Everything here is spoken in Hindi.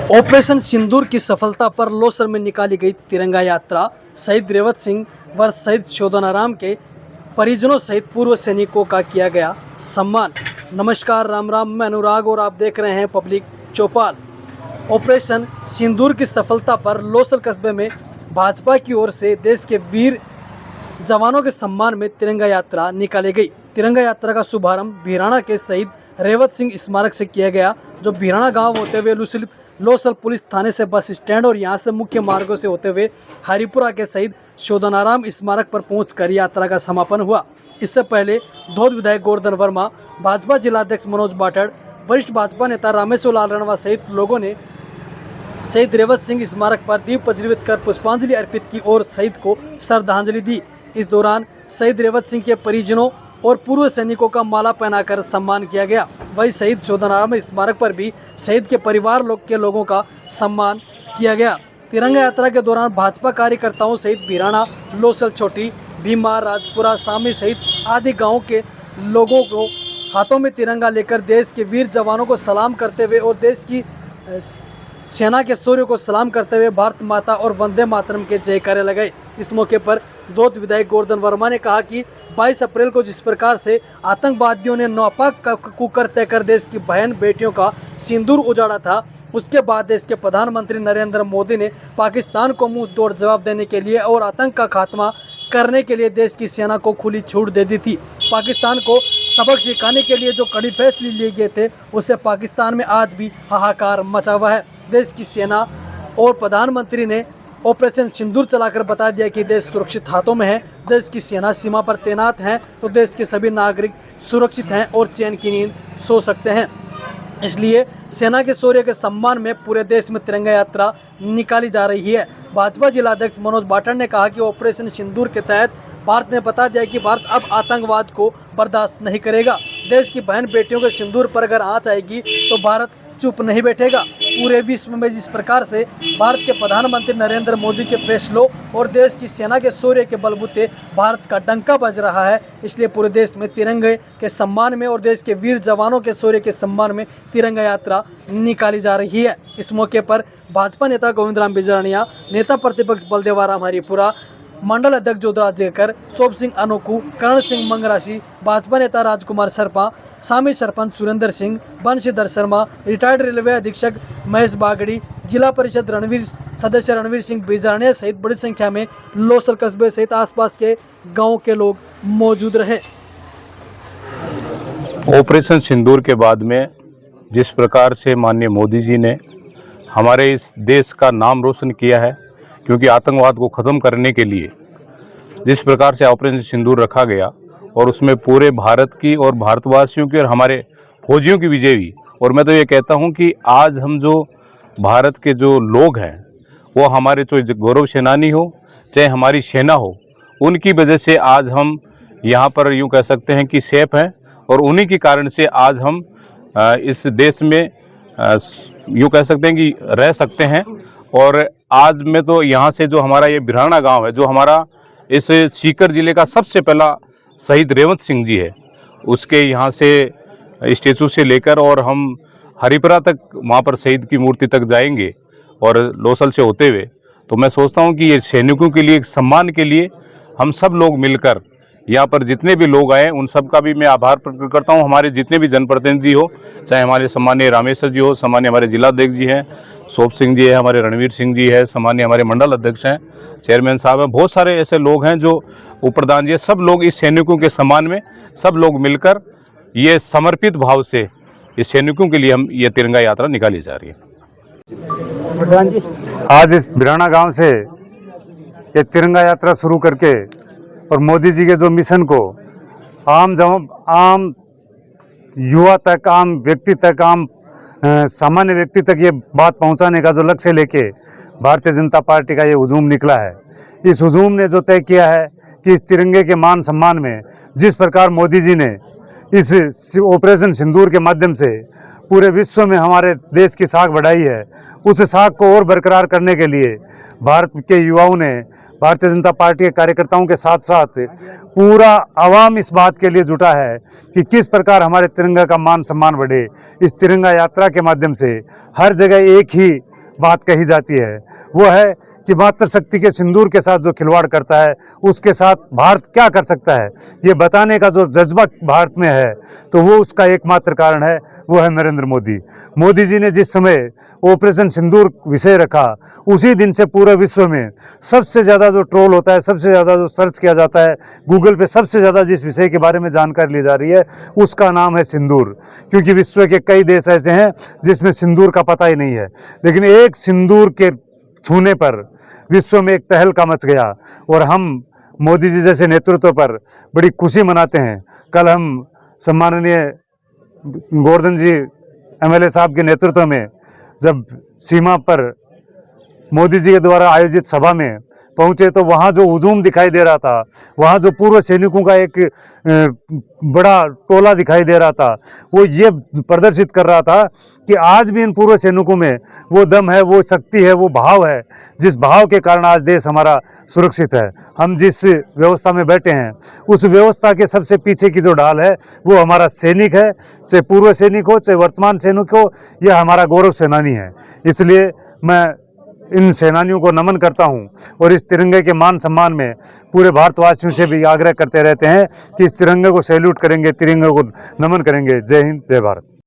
ऑपरेशन सिंदूर की सफलता पर लोसर में निकाली गई तिरंगा यात्रा। शहीद रेवत सिंह व शहीद शोधनाराम के परिजनों सहित पूर्व सैनिकों का किया गया सम्मान। नमस्कार, राम राम, मैं अनुराग और आप देख रहे हैं पब्लिक चौपाल। ऑपरेशन सिंदूर की सफलता पर लोसर कस्बे में भाजपा की ओर से देश के वीर जवानों के सम्मान में तिरंगा यात्रा निकाली गई। तिरंगा यात्रा का शुभारंभ भिराना के शहीद रेवत सिंह स्मारक से किया गया, जो भिराना गांव होते हुए लोसल पुलिस थाने से बस स्टैंड और यहां से मुख्य मार्गों से होते हुए हरिपुरा के शहीद शोधनाराम स्मारक पर पहुंचकर यात्रा का समापन हुआ। इससे पहले धौद विधायक गोवर्धन वर्मा, भाजपा जिलाध्यक्ष मनोज बाटड़, वरिष्ठ भाजपा नेता रामेश्वर लाल रणवा सहित लोगों ने शहीद रेवत सिंह स्मारक पर दीप प्रज्वलित कर पुष्पांजलि अर्पित की और शहीद को श्रद्धांजलि दी। इस दौरान शहीद रेवत सिंह के परिजनों और पूर्व सैनिकों का माला पहनाकर सम्मान किया गया। वहीं शहीद शोधनाराम स्मारक पर भी शहीद के परिवार के लोगों का सम्मान किया गया। तिरंगा यात्रा के दौरान भाजपा कार्यकर्ताओं सहित भिराना, लोसल, छोटी भीमा, राजपुरा, सामी सहित आदि गाँव के लोगों को हाथों में तिरंगा लेकर देश के वीर जवानों को सलाम करते हुए और देश की सेना के शौर्य को सलाम करते हुए भारत माता और वंदे मातरम के जयकारे लगाए। इस मौके पर धौद विधायक गोवर्धन वर्मा ने कहा कि 22 अप्रैल को जिस प्रकार से आतंकवादियों ने नापाक कुकर्त्य कर देश की बहन बेटियों का सिंदूर उजाड़ा था, उसके बाद देश के प्रधानमंत्री नरेंद्र मोदी ने पाकिस्तान को मुंह तोड़ जवाब देने के लिए और आतंक का खात्मा करने के लिए देश की सेना को खुली छूट दे दी थी। पाकिस्तान को सबक सिखाने के लिए जो कड़ी फैसले लिए गए थे, उससे पाकिस्तान में आज भी हाहाकार मचा हुआ है। देश की सेना और प्रधानमंत्री ने ऑपरेशन सिंदूर चलाकर बता दिया कि देश सुरक्षित हाथों में है। देश की सेना सीमा पर तैनात है तो देश के सभी नागरिक सुरक्षित हैं और चैन की नींद सो सकते हैं। इसलिए सेना के शौर्य के सम्मान में पूरे देश में तिरंगा यात्रा निकाली जा रही है। भाजपा जिलाध्यक्ष मनोज बाटड़ ने कहा कि ऑपरेशन सिंदूर के तहत भारत ने बता दिया कि भारत अब आतंकवाद को बर्दाश्त नहीं करेगा। देश की बहन बेटियों के सिंदूर पर अगर आंच आएगी तो भारत चुप नहीं बैठेगा। पूरे विश्व में जिस प्रकार से भारत के प्रधानमंत्री नरेंद्र मोदी के फैसलों और देश की सेना के शौर्य के बलबूते भारत का डंका बज रहा है, इसलिए पूरे देश में तिरंगे के सम्मान में और देश के वीर जवानों के शौर्य के सम्मान में तिरंगा यात्रा निकाली जा रही है। इस मौके पर भाजपा नेता गोविंदराम बिजरानिया, नेता प्रतिपक्ष बलदेवाराम हरिपुरा, मंडल अध्यक्ष जोधराज जयकर, शोभ सिंह अनोखू, करण सिंह मंगरासी, भाजपा नेता राजकुमार शर्मा, सामी सरपंच सुरेंद्र सिंह, बंशीधर शर्मा, रिटायर्ड रेलवे अधीक्षक महेश बागड़ी, जिला परिषद सदस्य रणवीर सिंह बिजरानिया सहित बड़ी संख्या में लोसल कस्बे सहित आसपास के गांव के लोग मौजूद रहे। ऑपरेशन सिंदूर के बाद में जिस प्रकार से माननीय मोदी जी ने हमारे इस देश का नाम रोशन किया है, क्योंकि आतंकवाद को ख़त्म करने के लिए जिस प्रकार से ऑपरेशन सिंदूर रखा गया और उसमें पूरे भारत की और भारतवासियों की और हमारे फौजियों की विजय हुई। और मैं तो ये कहता हूँ कि आज हम जो भारत के जो लोग हैं, वो हमारे जो गौरव सेनानी हो चाहे हमारी सेना हो, उनकी वजह से आज हम यहाँ पर यूँ कह सकते हैं कि सेफ हैं और उन्हीं के कारण से आज हम इस देश में यूँ कह सकते हैं कि रह सकते हैं। और आज में तो यहाँ से जो हमारा ये भिराना गांव है, जो हमारा इस सीकर जिले का सबसे पहला शहीद रेवत सिंह जी है, उसके यहाँ से स्टेचू से लेकर और हम हरिपुरा तक वहाँ पर शहीद की मूर्ति तक जाएंगे और लोसल से होते हुए, तो मैं सोचता हूँ कि ये सैनिकों के लिए, एक सम्मान के लिए हम सब लोग मिलकर यहाँ पर जितने भी लोग आए उन सब का भी मैं आभार प्रकट करता हूँ। हमारे जितने भी जनप्रतिनिधि हो, चाहे हमारे सम्मानीय रामेश्वर जी हो, सम्मानीय हमारे जिलाध्यक्ष जी हैं, शोभ सिंह जी है, हमारे रणवीर सिंह जी है, सम्मानीय हमारे मंडल अध्यक्ष हैं, चेयरमैन साहब हैं, बहुत सारे ऐसे लोग हैं जो उपप्रधान जी, सब लोग इस सैनिकों के सम्मान में सब लोग मिलकर ये समर्पित भाव से इस सैनिकों के लिए हम ये तिरंगा यात्रा निकाली जा रही है। आज इस भिराना गांव से ये तिरंगा यात्रा शुरू करके और मोदी जी के जो मिशन को आम युवा तक, आम व्यक्ति तक, सामान्य व्यक्ति तक ये बात पहुंचाने का जो लक्ष्य लेके भारतीय जनता पार्टी का ये हुजूम निकला है। इस हुजूम ने जो तय किया है कि इस तिरंगे के मान सम्मान में जिस प्रकार मोदी जी ने इस ऑपरेशन सिंदूर के माध्यम से पूरे विश्व में हमारे देश की साख बढ़ाई है, उस साख को और बरकरार करने के लिए भारत के युवाओं ने, भारतीय जनता पार्टी के कार्यकर्ताओं के साथ साथ पूरा आवाम इस बात के लिए जुटा है कि किस प्रकार हमारे तिरंगा का मान सम्मान बढ़े। इस तिरंगा यात्रा के माध्यम से हर जगह एक ही बात कही जाती है वो है कि मातृशक्ति के सिंदूर के साथ जो खिलवाड़ करता है उसके साथ भारत क्या कर सकता है, ये बताने का जो जज्बा भारत में है, तो वो उसका एकमात्र कारण है, वो है नरेंद्र मोदी। मोदी जी ने जिस समय ऑपरेशन सिंदूर विषय रखा, उसी दिन से पूरे विश्व में सबसे ज़्यादा जो ट्रोल होता है, सबसे ज़्यादा जो सर्च किया जाता है गूगल पे, सबसे ज़्यादा जिस विषय के बारे में जानकारी ली जा रही है उसका नाम है सिंदूर। क्योंकि विश्व के कई देश ऐसे हैं जिसमें सिंदूर का पता ही नहीं है, लेकिन एक सिंदूर के छूने पर विश्व में एक तहलका मच गया और हम मोदी जी जैसे नेतृत्व पर बड़ी खुशी मनाते हैं। कल हम सम्माननीय गोवर्धन जी एमएलए साहब के नेतृत्व में जब सीमा पर मोदी जी के द्वारा आयोजित सभा में पहुंचे तो वहाँ जो हुजूम दिखाई दे रहा था, वहाँ जो पूर्व सैनिकों का एक बड़ा टोला दिखाई दे रहा था, वो ये प्रदर्शित कर रहा था कि आज भी इन पूर्व सैनिकों में वो दम है, वो शक्ति है, वो भाव है, जिस भाव के कारण आज देश हमारा सुरक्षित है। हम जिस व्यवस्था में बैठे हैं उस व्यवस्था के सबसे पीछे की जो ढाल है वो हमारा सैनिक है, चाहे पूर्व सैनिक हो चाहे वर्तमान सैनिक हो, यह हमारा गौरव सेनानी है। इसलिए मैं इन सेनानियों को नमन करता हूं और इस तिरंगे के मान सम्मान में पूरे भारतवासियों से भी आग्रह करते रहते हैं कि इस तिरंगे को सैल्यूट करेंगे, तिरंगे को नमन करेंगे। जय हिंद, जय भारत।